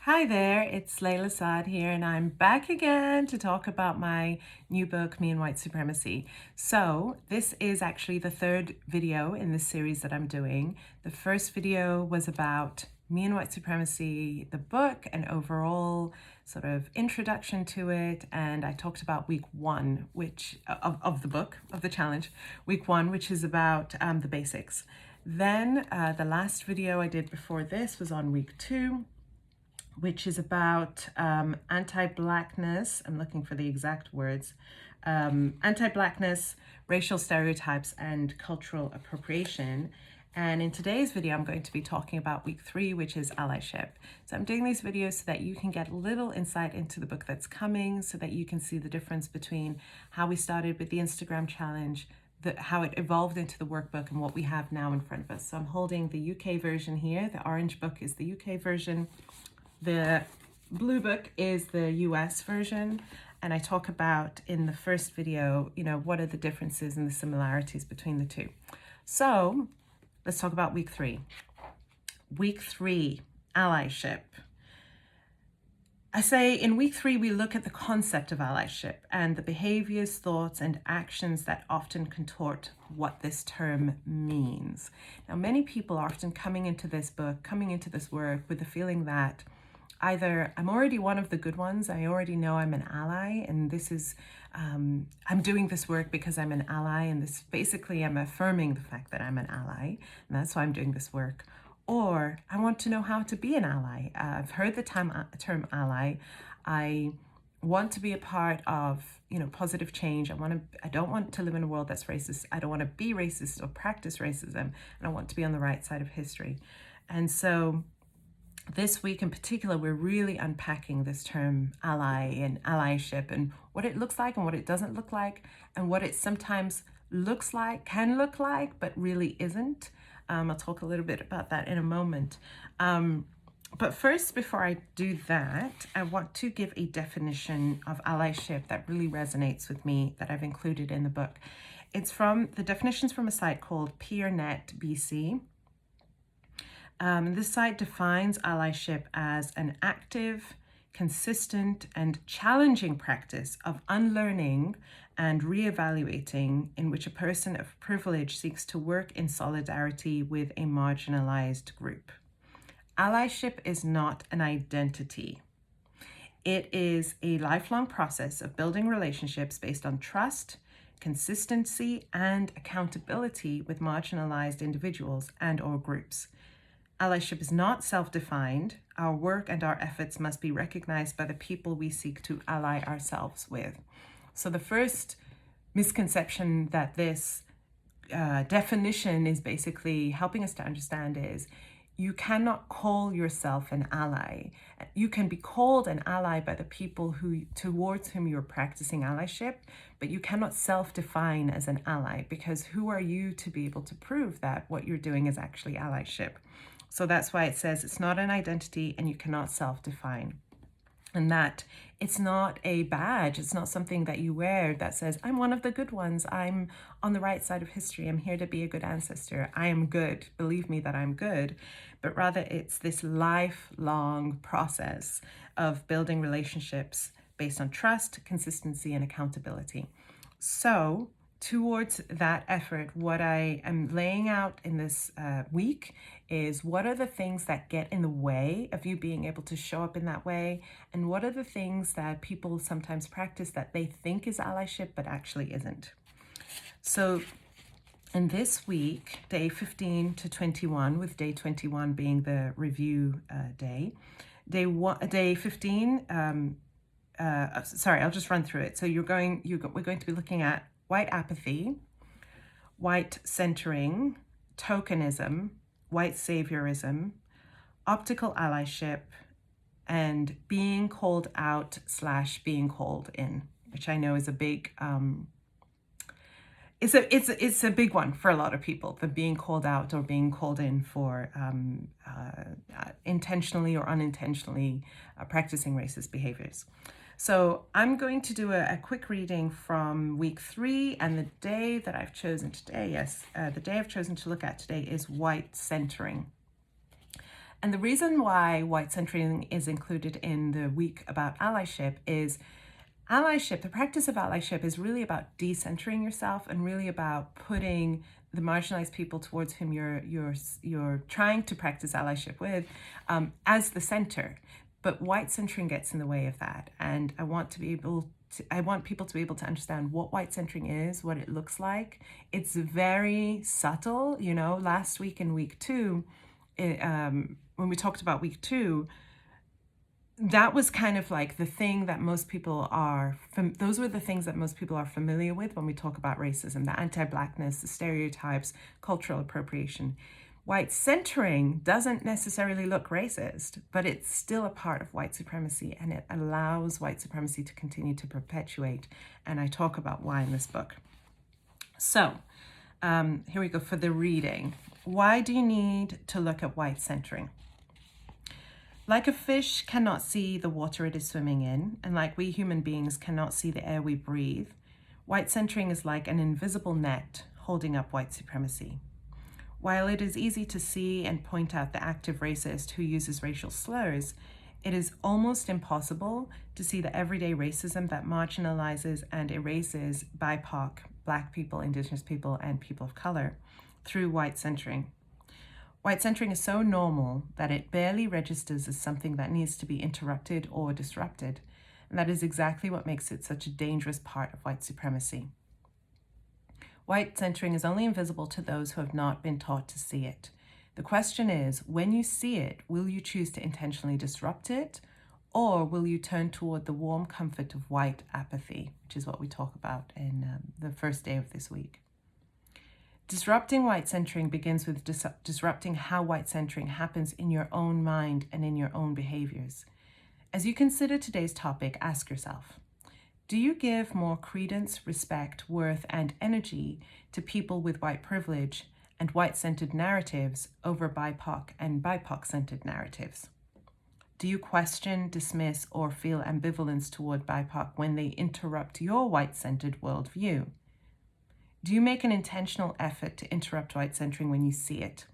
Hi there, it's Layla Saad here, and I'm back again to talk about my new book, Me and White Supremacy. So, this is actually the third video in this series that I'm doing. The first video was about Me and White Supremacy, the book, and overall sort of introduction to it. And I talked about week one, which of the book, of the challenge, week one, which is about the basics. Then the last video I did before this was on week two, which is about anti-Blackness. I'm looking for the exact words. Anti-Blackness, racial stereotypes, and cultural appropriation. And in today's video, I'm going to be talking about week three, which is allyship. So I'm doing these videos so that you can get a little insight into the book that's coming, so that you can see the difference between how we started with the Instagram challenge, how it evolved into the workbook, and what we have now in front of us. So I'm holding the UK version here. The orange book is the UK version. The blue book is the US version, and I talk about in the first video, what are the differences and the similarities between the two. So let's talk about week three. Week three, allyship. I say in week three, we look at the concept of allyship and the behaviors, thoughts, and actions that often contort what this term means. Now, many people are often coming into this book, coming into this work with the feeling that either I'm already one of the good ones, I already know I'm an ally, and this is, I'm doing this work because I'm an ally, and this basically I'm affirming the fact that I'm an ally, and that's why I'm doing this work. Or I want to know how to be an ally. I've heard the term ally. I want to be a part of, positive change. I don't want to live in a world that's racist. I don't want to be racist or practice racism, and I want to be on the right side of history. And so this week in particular, we're really unpacking this term ally and allyship and what it looks like and what it doesn't look like, and what it sometimes looks like, can look like, but really isn't. I'll talk a little bit about that in a moment. But first, before I do that, I want to give a definition of allyship that really resonates with me, that I've included in the book. It's from the definitions from a site called PeerNet BC. This site defines allyship as an active, consistent, and challenging practice of unlearning and reevaluating in which a person of privilege seeks to work in solidarity with a marginalized group. Allyship is not an identity. It is a lifelong process of building relationships based on trust, consistency, and accountability with marginalized individuals and/or groups. Allyship is not self-defined. Our work and our efforts must be recognized by the people we seek to ally ourselves with. So the first misconception that this definition is basically helping us to understand is you cannot call yourself an ally. You can be called an ally by the people towards whom you're practicing allyship, but you cannot self-define as an ally, because who are you to be able to prove that what you're doing is actually allyship? So that's why it says it's not an identity and you cannot self-define. And that it's not a badge. It's not something that you wear that says, I'm one of the good ones. I'm on the right side of history. I'm here to be a good ancestor. I am good. Believe me that I'm good. But rather it's this lifelong process of building relationships based on trust, consistency, and accountability. So towards that effort, what I am laying out in this week is what are the things that get in the way of you being able to show up in that way, and what are the things that people sometimes practice that they think is allyship but actually isn't. So in this week, day 15 to 21, with day 21 being the review day, day 15, sorry, I'll just run through it. So we're going to be looking at white apathy, white centering, tokenism, white saviorism, optical allyship, and being called out / being called in, which I know is a big, it's a big one for a lot of people, the being called out or being called in for intentionally or unintentionally practicing racist behaviors. So I'm going to do a quick reading from week three, and the day that I've chosen today, the day I've chosen to look at today is white centering. And the reason why white centering is included in the week about allyship is allyship, the practice of allyship is really about decentering yourself and really about putting the marginalized people towards whom you're trying to practice allyship with as the center. But white centering gets in the way of that. And I want people to be able to understand what white centering is, what it looks like. It's very subtle. Last week in week 2, when we talked about week 2, that was kind of like the thing that most people those were the things that most people are familiar with when we talk about racism, the anti-Blackness, the stereotypes, cultural appropriation. White centering doesn't necessarily look racist, but it's still a part of white supremacy, and it allows white supremacy to continue to perpetuate. And I talk about why in this book. So here we go for the reading. Why do you need to look at white centering? Like a fish cannot see the water it is swimming in, and like we human beings cannot see the air we breathe, white centering is like an invisible net holding up white supremacy. While it is easy to see and point out the active racist who uses racial slurs, it is almost impossible to see the everyday racism that marginalizes and erases BIPOC, Black people, Indigenous people, and people of color through white centering. White centering is so normal that it barely registers as something that needs to be interrupted or disrupted, and that is exactly what makes it such a dangerous part of white supremacy. White centering is only invisible to those who have not been taught to see it. The question is, when you see it, will you choose to intentionally disrupt it, or will you turn toward the warm comfort of white apathy, which is what we talk about in the first day of this week. Disrupting white centering begins with disrupting how white centering happens in your own mind and in your own behaviors. As you consider today's topic, ask yourself, do you give more credence, respect, worth, and energy to people with white privilege and white-centered narratives over BIPOC and BIPOC-centered narratives? Do you question, dismiss, or feel ambivalence toward BIPOC when they interrupt your white-centered worldview? Do you make an intentional effort to interrupt white centering when you see it,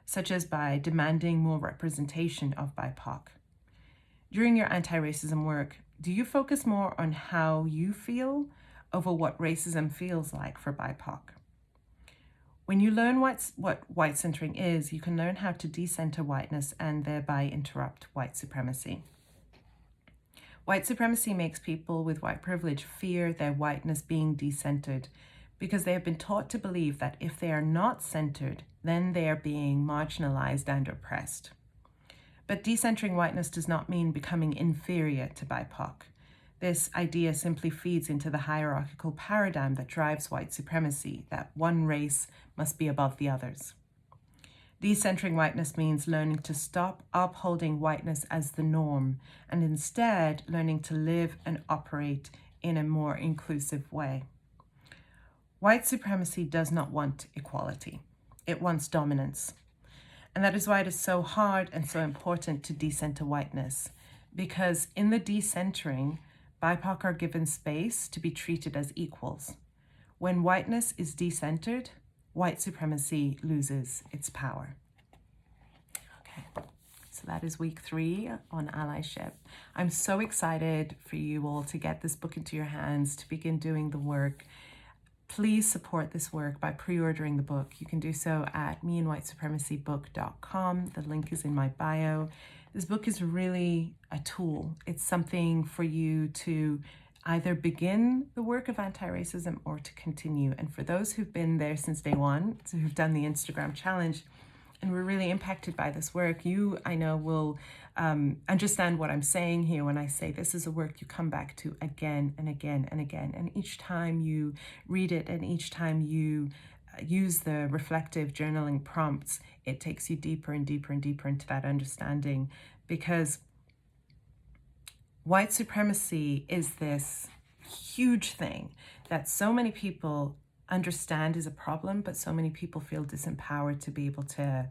such as by demanding more representation of BIPOC? During your anti-racism work, do you focus more on how you feel over what racism feels like for BIPOC? When you learn what white centering is, you can learn how to decenter whiteness and thereby interrupt white supremacy. White supremacy makes people with white privilege fear their whiteness being decentered, because they have been taught to believe that if they are not centered, then they are being marginalized and oppressed. But decentering whiteness does not mean becoming inferior to BIPOC. This idea simply feeds into the hierarchical paradigm that drives white supremacy, that one race must be above the others. Decentering whiteness means learning to stop upholding whiteness as the norm, and instead learning to live and operate in a more inclusive way. White supremacy does not want equality. It wants dominance. And that is why it is so hard and so important to decenter whiteness, because in the decentering, BIPOC are given space to be treated as equals. When whiteness is decentered, white supremacy loses its power. Okay, so that is week 3 on allyship. I'm so excited for you all to get this book into your hands, to begin doing the work. Please support this work by pre-ordering the book. You can do so at meandwhitesupremacybook.com. The link is in my bio. This book is really a tool. It's something for you to either begin the work of anti-racism or to continue. And for those who've been there since day one, so who've done the Instagram challenge and were really impacted by this work, you, I know, will understand what I'm saying here when I say this is a work you come back to again and again and again. And each time you read it and each time you use the reflective journaling prompts, it takes you deeper and deeper and deeper into that understanding, because white supremacy is this huge thing that so many people understand is a problem, but so many people feel disempowered to be able to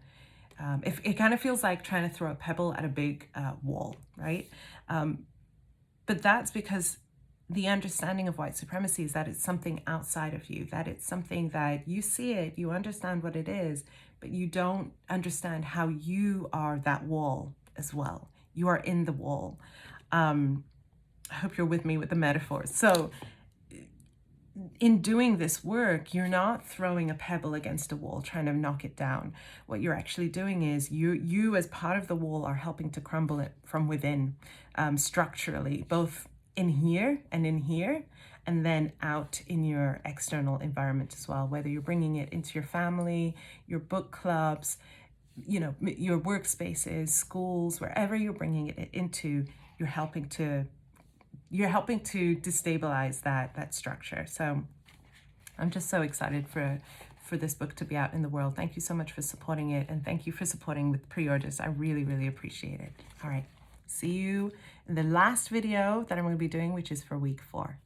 it kind of feels like trying to throw a pebble at a big wall, right? But that's because the understanding of white supremacy is that it's something outside of you, that it's something that you see it, you understand what it is, but you don't understand how you are that wall as well. You are in the wall. I hope you're with me with the metaphors. So in doing this work, you're not throwing a pebble against a wall trying to knock it down. What you're actually doing is you as part of the wall are helping to crumble it from within, structurally, both in here, and then out in your external environment as well, whether you're bringing it into your family, your book clubs, you know, your workspaces, schools, wherever you're bringing it into, you're helping to destabilize that structure. So I'm just so excited for this book to be out in the world. Thank you so much for supporting it, and thank you for supporting with pre-orders. I really, really appreciate it. All right, see you in the last video that I'm going to be doing, which is for week 4.